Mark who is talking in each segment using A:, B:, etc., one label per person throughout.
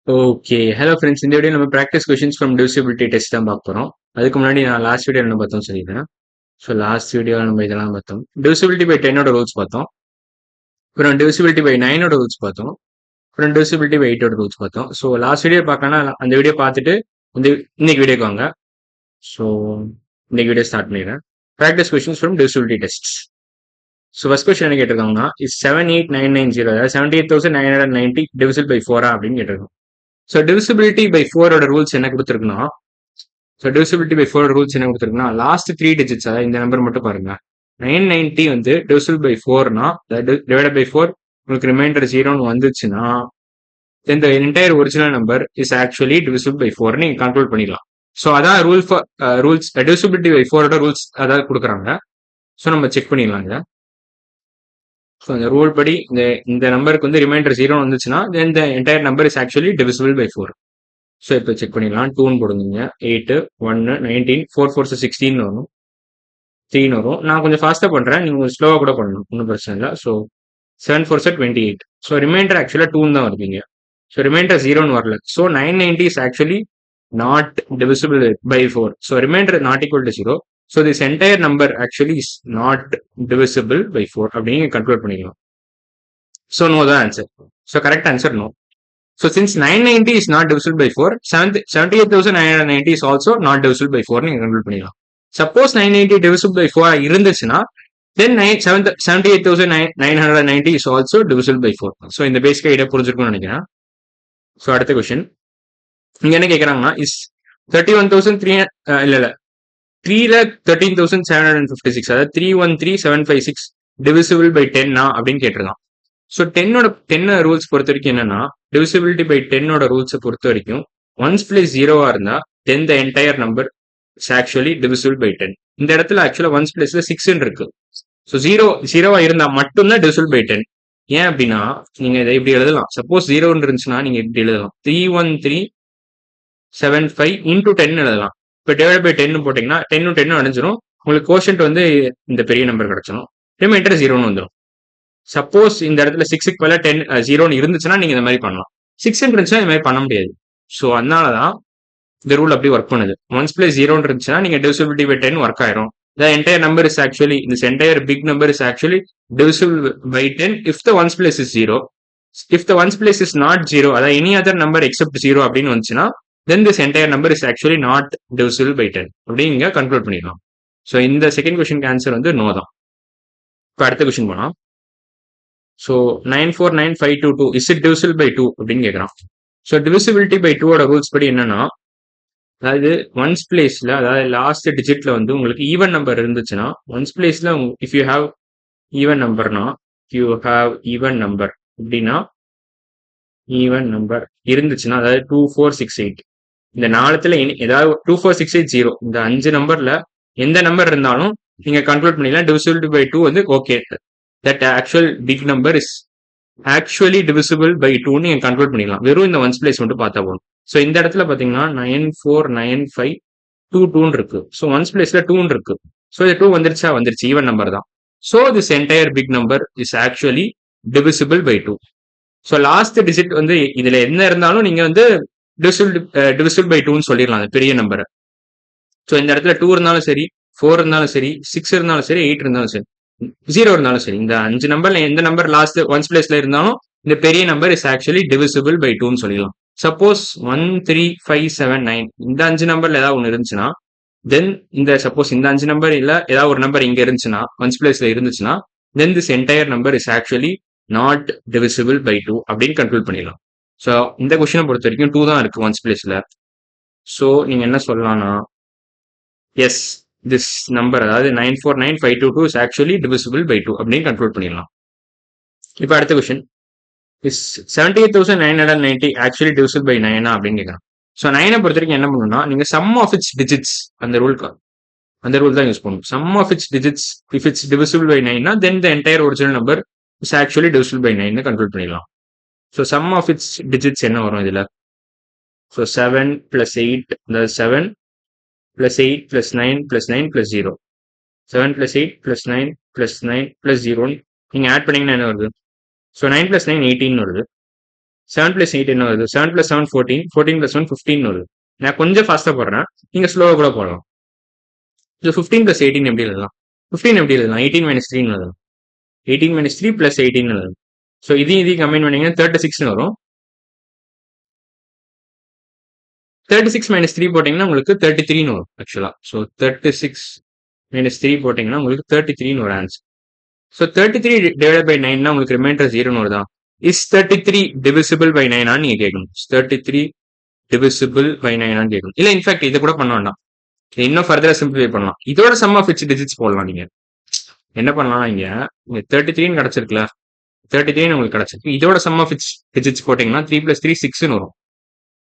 A: Okay. Hello friends. இந்த video நம்ம practice questions from divisibility test தான் பார்க்க போறோம். அதுக்கு முன்னாடி நான் லாஸ்ட் வீடியோ என்ன பார்த்தோம்னு சொல்லிடுறேன். ஸோ லாஸ்ட் வீடியோல நம்ம இதெல்லாம் பார்த்தோம். டிவிசிபிலிட்டி பை 10 ஓட ரூல்ஸ் பார்த்தோம். அப்புறம் டிவிசிபிலிட்டி பை 9 ஓட ரூல்ஸ் பார்த்தோம். அப்புறம் டிவிசிபிலிட்டி பை 8 ஓட ரூல்ஸ் பார்த்தோம். ஸோ லாஸ்ட் வீடியோ பார்க்கணும்னா அந்த வீடியோ பார்த்துட்டு இந்த இன்னைக்கு வீடியோக்கு வாங்க. ஸோ இன்னைக்கு வீடியோ ஸ்டார்ட் பண்ணிடுறேன். Practice questions from divisibility tests. So first question என்ன கேட்டிருக்காங்கன்னா இஸ் 78990 அதாவது 78,990 டிவிசிபிள் பை 4 அப்படின்னு கேட்டிருக்கோம். ஸோ டிவிசிபிலிட்டி பை 4 ஓட ரூல்ஸ் என்ன கொடுத்துருக்குன்னா ஸோ டிவிசிபிலிட்டி பை 4 ரூல்ஸ் என்ன கொடுத்துருக்குன்னா லாஸ்ட் 3 டிஜிட்ஸ் அதாவது இந்த நம்பர் மட்டும் பாருங்க. 990 வந்து டிவிசிபிள் பை 4னா டிவைட் பை 4 உங்களுக்கு ரிமைண்டர் 0ன்னு வந்துச்சுன்னா then the entire original number is actually divisible by 4 நீங்க கண்ட்ரோல் பண்ணிடலாம். ஸோ அதான் ரூல்ஸ் டிவிசிபிலிட்டி பை 4 ஓட ரூல்ஸ் அதாவது கொடுக்குறாங்க. ஸோ நம்ம செக் பண்ணிடலாங்க. ஸோ அந்த ரூல் படி இந்த நம்பருக்கு வந்து ரிமைண்டர் 0 வந்துச்சுன்னா then the entire number is actually divisible by 4. So இப்போ செக் பண்ணிடலாம். 2ன்னு போடுங்க. 8 1 19 4 4 16 வரும், 3 வரும். நான் கொஞ்சம் ஃபாஸ்ட்டாக பண்ணுறேன், நீங்கள் கொஞ்சம் ஸ்லோவாக கூட பண்ணணும், ஒன்றும் பிரச்சனை இல்லை. ஸோ 7 4 28. ஸோ ரிமைண்டர் ஆக்சுவலாக 2 தான் வருவீங்க. ஸோ ரிமைண்டர் 0ன்னு வரல. So 990 is actually not divisible by 4. So remainder not equal to 0. So this entire number actually is not divisible by 4 அப்படின்னு கன்க்ளூட் பண்ணிக்கலாம். ஸோ நோ தான் answer. So correct answer no. So since 990 is not divisible by 4, 78,990 is also not divisible by 4 நீங்க conclude பண்ணிடலாம். Suppose 990 divisible by 4 இருந்துச்சுன்னா then 78,990 is also divisible by 4. So இந்த basic idea புரிஞ்சிருக்கும்னு நினைக்கிறேன். So அடுத்த question இங்க என்ன கேட்கறாங்கன்னா இஸ் 31,300 இல்ல 3,13,756 அதாவது 313,756 divisible by 10 அப்படின்னு கேட்டிருக்கான். ஸோ 10 ரூல்ஸ் பொறுத்த வரைக்கும் என்னன்னா டிவிசிபிலிட்டி பை 10 ரூல்ஸை பொறுத்த வரைக்கும் ஒன்ஸ் பிளேஸ் 0வா இருந்தா then the entire number is actually divisible by 10. இந்த இடத்துல ஆக்சுவலா ஒன்ஸ் பிளேஸ்ல 6 இருக்கு. ஸோ 0வா இருந்தா மட்டும்தான் டிவிசிபிள் பை 10. ஏன் அப்படின்னா நீங்க இதை இப்படி எழுதலாம். சப்போஸ் 0 இருந்துச்சுன்னா நீங்க இப்படி எழுதலாம் 31375 இன்டூ 10 எழுதலாம். இப்போ டிவைட் பை 10 போட்டீங்கன்னா 10 அடைஞ்சிரும். உங்களுக்கு கோஷன்ட் வந்து இந்த பெரிய நம்பர் கிடைச்சிடும், ரிமைண்டர் 0ன்னு வந்துடும். சப்போஸ் இந்த இடத்துல 6க்கு பதிலா 0ன்னு இருந்துச்சுன்னா நீங்க இந்த மாதிரி பண்ணலாம். 6 இருந்துச்சுன்னா இந்த மாதிரி பண்ண முடியாது. ஸோ அதனாலதான் இந்த ரூல் அப்படி ஒர்க் பண்ணுது. ஒன்ஸ் பிளேஸ் 0 இருந்துச்சுன்னா நீங்க டிவிசிபிலிட்டி பை 10 ஒர்க் ஆயிரும். The entire number is actually this entire big number is actually divisible by 10 if the ones place is 0. If the ones place is not 0, அதாவது any other number except 0 அப்படின்னு வந்துச்சுன்னா then this entire number is actually not divisible by 10 அப்படின்னு இங்க conclude பண்ணிடலாம். So இந்த second question answer வந்து no தான். இப்போ அடுத்த கொஸ்டின் போலாம். So 949,522 is it divisible by 2 அப்படின்னு கேட்குறான். ஸோ டிவிசிபிலிட்டி பை 2 ரூல்ஸ் படி என்னன்னா அதாவது ஒன்ஸ் பிளேஸ்ல அதாவது லாஸ்ட் டிஜிட்ல வந்து உங்களுக்கு ஈவன் நம்பர் இருந்துச்சுன்னா ஒன்ஸ் பிளேஸ்ல இஃப் யூ ஹாவ் ஈவன் நம்பர்னா ஈவன் நம்பர் அப்படின்னா ஈவன் நம்பர் இருந்துச்சுன்னா அதாவது 2468 இந்த நாளத்துல ஏதாவது 24680 இந்த 5 நம்பர்ல எந்த நம்பர் இருந்தாலும் நீங்க கன்க்ளூட் பண்ணிக்கலாம் டிவிசிபிலிட்டி பை 2 வந்து okay. That actual big number is actually divisible by 2 நீங்க கன்க்ளூட் பண்ணிக்கலாம். வெறும் இந்த ஒன்ஸ் பிளேஸ் மட்டும் பார்த்தா போதும். ஸோ இந்த இடத்துல பாத்தீங்கன்னா 949522 இருக்கு. ஸோ ஒன்ஸ் பிளேஸ்ல 2 இருக்கு. ஸோ இது 2 வந்துருச்சு ஈவன் நம்பர் தான். So this entire big number is actually divisible by 2. So last digit வந்து இதுல என்ன இருந்தாலும் நீங்க வந்து டிவிசிபிள் பை 2ன்னு சொல்லிடலாம் அந்த பெரிய நம்பரை. ஸோ இந்த இடத்துல 2 இருந்தாலும் சரி, 4 இருந்தாலும் சரி, 6 இருந்தாலும் சரி, 8 இருந்தாலும் சரி, 0 இருந்தாலும் சரி, இந்த 5 நம்பர்ல எந்த நம்பர் லாஸ்ட் ஒன்ஸ் பிளேஸ்ல இருந்தாலும் இந்த பெரிய number is actually divisible by 2ன்னு சொல்லிடலாம். சப்போஸ் 13579 இந்த 5 நம்பர்ல ஏதாவது ஒன்று இருந்துச்சுன்னா தென் சப்போஸ் இந்த 5 நம்பர் இல்ல ஏதாவது ஒரு நம்பர் இங்க இருந்துச்சுன்னா ஒன்ஸ் பிளேஸ்ல இருந்துச்சுன்னா then this entire number is actually not divisible by 2 அப்படின்னு கன்க்ளூட் பண்ணிடலாம். ஸோ இந்த கொஸ்டினை பொறுத்த வரைக்கும் 2 தான் இருக்கு ஒன்ஸ் பிளேஸ்ல. ஸோ நீங்க என்ன சொல்லலாம்னா எஸ் திஸ் நம்பர் அதாவது 949,522 இஸ் ஆக்சுவலி டிவிசிபிள் பை 2 அப்படின்னு கன்க்ளூட் பண்ணிடலாம். இப்போ அடுத்த question is 78,990 actually divisible by 9 அப்படின்னு கேட்கறான். ஸோ 9 பொறுத்த வரைக்கும் என்ன பண்ணணும்னா நீங்க சம் ஆஃப் இட்ஸ் டிஜிட்ஸ் அந்த ரூல் தான் யூஸ் பண்ணணும். Sum of its digits if it's divisible by 9 then the entire original number is actually divisible by 9 conclude பண்ணிடலாம். So sum of its digits என்ன வரும் இதுல? ஸோ 7 + 8 7 + 8 + 9 + 9 + 0 7 + 8 + 9 + 9 + 0 நீங்க ஆட் பண்ணீங்கன்னா என்ன வருது? ஸோ 9 + 9 18 வருது. 7 plus 8 என்ன வருது? 7 plus 7 14, 14 plus 1 15 வருது. நான் கொஞ்சம் ஃபாஸ்டா போடுறேன். நீங்க ஸ்லோவா கூட போடலாம். So 15 plus 18 எப்படி எழுதலாம்? 15 எப்படி எழுதலாம்? 18 minus 3 எழுதலாம். 18 minus 3 plus 18 எழுதலாம். ஸோ இதையும் கம்பைன் பண்ணீங்கன்னா 36 வரும். 36 minus 3 போட்டீங்கன்னா உங்களுக்கு 33 வரும் ஆக்சுவலா. ஸோ 36 minus 3 போட்டீங்கன்னா உங்களுக்கு 33 ஒரு ஆன்சர். ஸோ 33 டிவைட் பை 9 உங்களுக்கு ரிமைண்டர் 0 வருதா? இஸ் 33 டிவிசிபிள் பை 9 நீங்க கேட்கணும். 33 டிவிசிபிள் பை 9 கேட்கணும். இல்ல இன்ஃபேக்ட் இதை கூட பண்ண வேண்டாம். இன்னும் ஃபர்தரா சிம்பிளிஃபை பண்ணலாம். இதோட சம் ஆஃப் இட்ஸ் டிஜிட்ஸ் போடலாம். நீங்க என்ன பண்ணலாம்? இங்க 33 கிடைச்சிருக்குல்ல, 33 உங்களுக்கு கிடைச்சிருக்கு. இதோட சம் ஆஃப் இட்ஸ் டிஜிட்ஸ் போட்டீங்கன்னா 3 plus 3 6 வரும்.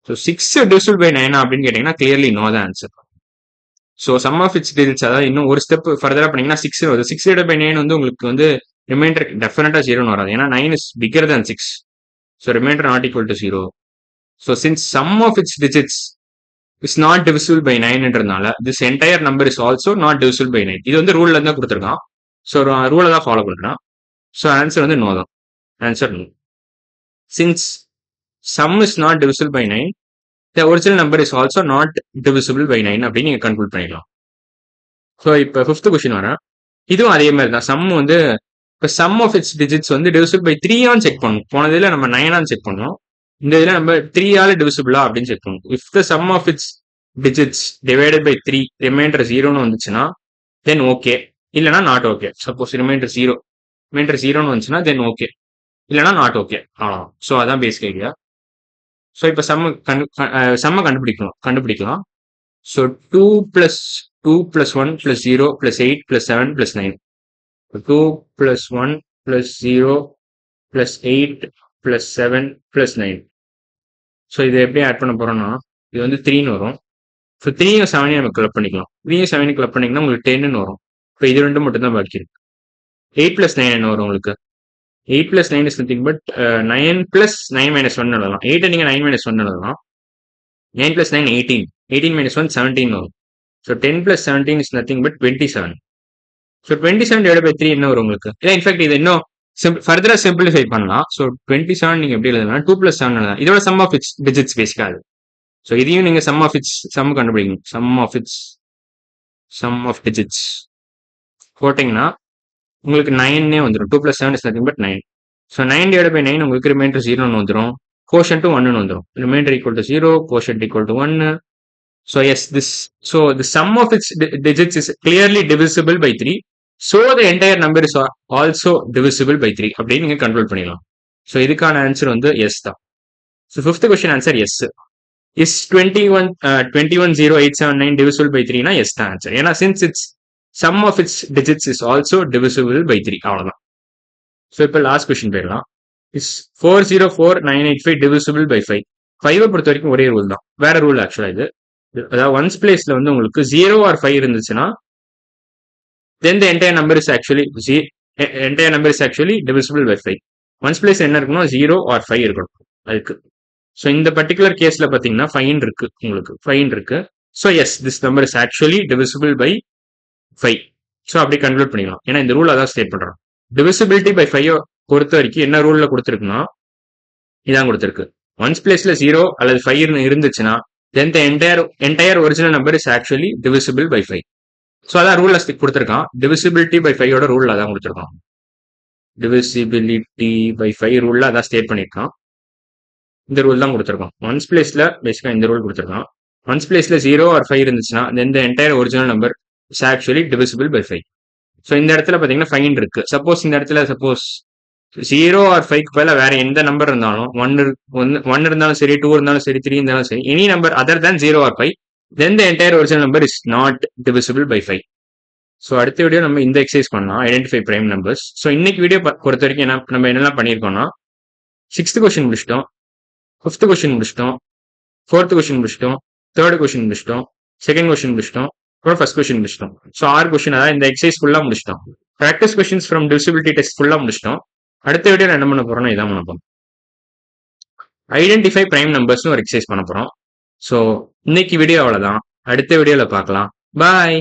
A: ஸோ 6 டிவிசிபிள் பை 9 அப்படின்னு கேட்டீங்கன்னா கிளியர்லி நோ தான் answer. So sum of its digits அதாவது இன்னும் ஒரு ஸ்டெப் ஃபர்தரா பண்ணீங்கன்னா 6 வருது. 6 டிவைட் பை 9 வந்து உங்களுக்கு வந்து ரிமைண்டர் டெஃபினட்டா 0 வராது. ஏன்னா 9 is bigger than 6. So remainder not equal to 0. So since sum of its digits is not divisible by 9ன்றதுனால this entire number is also not divisible by 9. இது வந்து ரூல்ல இருந்தா கொடுத்துருக்கான். ஸோ ரூலை தான் ஃபாலோ பண்றான். ஸோ ஆன்சர் வந்து நோ தான். Answer no. Since sum is not divisible by 9, the original number is also not divisible by 9 அப்படின்னு நீங்க கன்க்ளூட் பண்ணிக்கலாம். ஸோ இப்போ 5th கொஸ்டின் வரேன். இதுவும் அதே மாதிரி தான். சம் வந்து இப்போ சம் ஆஃப் இட்ஸ் டிஜிட்ஸ் வந்து டிவிசிபிள் பை 3 செக் பண்ணணும். போனதுல நம்ம 9 செக் பண்ணோம். இந்த இதில் நம்ம 3 டிவிசிபிளா அப்படின்னு செக் பண்ணணும். If the sum of its digits divided by 3 remainder 0ன்னு வந்துச்சுன்னா தென் ஓகே, இல்லைனா நாட் ஓகே. சப்போஸ் ரிமைண்டர் 0ன்னு வந்துச்சுன்னா தென் ஓகே, இல்லைனா நாட் ஓகே. ஸோ அதான் பேசிக் ஐடியா. ஸோ இப்போ செம்ம கண்டுபிடிக்கலாம். So 2 plus 2 plus 1 plus 0 plus 8 plus 7 plus 9. 2 plus 1 plus 0 plus 8 plus 7 plus 9. So இதை எப்படி ஆட் பண்ண போறோம்னா இது வந்து 3ன்னு வரும். ஸோ 3யும் 7யும் நம்ம கிளப் பண்ணிக்கலாம். 3யும் 7யும் கிளப் பண்ணிங்கன்னா உங்களுக்கு 10ன்னு வரும். இப்போ இது ரெண்டும் மட்டும் தான் பாக்கி இருக்கு. 8 plus 9 என்ன வரும் உங்களுக்கு? 8 plus 9 is nothing but 9 plus 9 minus 1 எழுதலாம். 8 நீங்க 9 minus 1 எழுதலாம். 9 plus 9 18. 18 minus 1 17 வரும். So 10 plus 17 is nothing but 27. So 27 divided by 3 என்ன வரும் உங்களுக்கு? இல்லை இன்ஃபேக்ட் இது இன்னும் ஃபர்தரா சிம்பிளிஃபை பண்ணலாம். ஸோ 27 நீங்க எப்படி எழுதலாம்? 2 plus 7 எழுதலாம். இதோட சம் ஆஃப் இட்ஸ் டிஜிட்ஸ் பேசிக்கா அது. ஸோ இதையும் நீங்க சம் ஆஃப் இட்ஸ் சம் கண்டுபிடிக்கணும். சம் ஆஃப் டிஜிட்ஸ் போட்டீங்கன்னா உங்களுக்கு 9 வந்துடும். 2 plus 7 is nothing but 9. So 9 divided by 9 உங்களுக்கு ரிமைண்டர் 0ன்னு வந்துடும். கோஷன்ட் 1ன்னு வந்துடும். Remainder equal to 0, quotient equal to 1. So yes, the sum of its digits is clearly divisible by 3. So the entire number is also divisible by 3. அப்படின்னு நீங்க conclude பண்ணிடலாம். So இதுக்கான answer வந்து yes தான். So 5th question answer yes. Is 210879 divisible by 3 yes தான் answer. ஏன்னா since it's sum of its digits is also divisible by 3. அவ்வளவுதான். So இப்போ லாஸ்ட் கொஸ்டின் போயிடலாம். Is 404985 divisible by 5. 5 பொறுத்த வரைக்கும் ஒரே ரூல் தான். வேற ரூல் ஆக்சுவலா இது. அதாவது ஒன்ஸ் பிளேஸ்ல வந்து உங்களுக்கு 0 or 5 இருந்துச்சுன்னா then the entire number is actually divisible by 5. Ones place என்ன இருக்கணும்? 0 or 5 இருக்கணும் அதுக்கு. ஸோ இந்த பர்டிகுலர் கேஸ்ல பாத்தீங்கன்னா 5 இருக்கு உங்களுக்கு. 5 இருக்கு. So yes, this number is actually divisible by 5. So அப்படி கன்க்ளூட் பண்ணிக்கலாம். ஏன்னா இந்த ரூல் அதான் ஸ்டேட் பண்றோம். டிவிசிபிலிட்டி பை 5 பொறுத்த வரைக்கும் என்ன ரூல்ல கொடுத்துருக்குன்னா இதான் கொடுத்துருக்கு. ஒன்ஸ் பிளேஸ்ல 0 அல்லது 5 இருந்துச்சுன்னா then the entire original number is actually divisible by 5. So அதான் ரூல் கொடுத்துருக்கான். டிவிசிபிலிட்டி பை 5 ஓட ரூல் அதான் கொடுத்துருக்கான். டிவிசிபிலிட்டி பை 5 ரூல்ல அதான் ஸ்டேட் பண்ணியிருக்கான். இந்த ரூல் தான் கொடுத்துருக்கான். ஒன்ஸ் பிளேஸ்ல பேசிக்கா இந்த ரூல் கொடுத்துருக்கான். ஒன்ஸ் பிளேஸ்ல 0 or 5 இருந்துச்சுன்னா then the entire original number is actually divisible by 5. So இந்த இடத்துல பாத்தீங்கன்னா 5 இருக்கு. சப்போஸ் இந்த இடத்துல 0 or 5க்கு பதிலா வேற எந்த நம்பர் இருந்தாலும் 1 இருந்தாலும் சரி, 2 இருந்தாலும் சரி, 3 இருந்தாலும் சரி, any number other than 0 or 5, then the entire original number is not divisible by 5. So அடுத்த வீடியோ நம்ம இந்த எக்ஸசைஸ் பண்ணலாம், ஐடென்டிஃபை பிரைம் நம்பர்ஸ். ஸோ இன்னைக்கு வீடியோ பொறுத்த வரைக்கும் நம்ம என்னெல்லாம் பண்ணியிருக்கோம்னா 6th கொஸ்டின் முடிச்சிட்டோம், 5th கொஸ்டின் முடிச்சிட்டோம், 4th கொஸ்டின் முடிச்சிட்டோம், 3rd கொஸ்டின் முடிச்சிட்டோம், 2nd கொஸ்டின் முடிச்சிட்டோம், அப்புறம் 1st கொஸ்டின் முடிச்சிட்டோம். ஸோ 6 கொஸ்டின், அதாவது இந்த எக்ஸசைஸ் ஃபுல்லா முடிச்சிட்டோம். Practice questions from divisibility test ஃபுல்லா முடிச்சிட்டோம். அடுத்த வீடியோ என்ன பண்ண போறோம்னா இதான் பண்ண போறோம், ஐடென்டிஃபை பிரைம் நம்பர்ஸ்னு ஒரு எக்ஸசைஸ் பண்ண போறோம். ஸோ இன்னைக்கு வீடியோ அவ்வளவுதான். அடுத்த வீடியோல பார்க்கலாம். பாய்.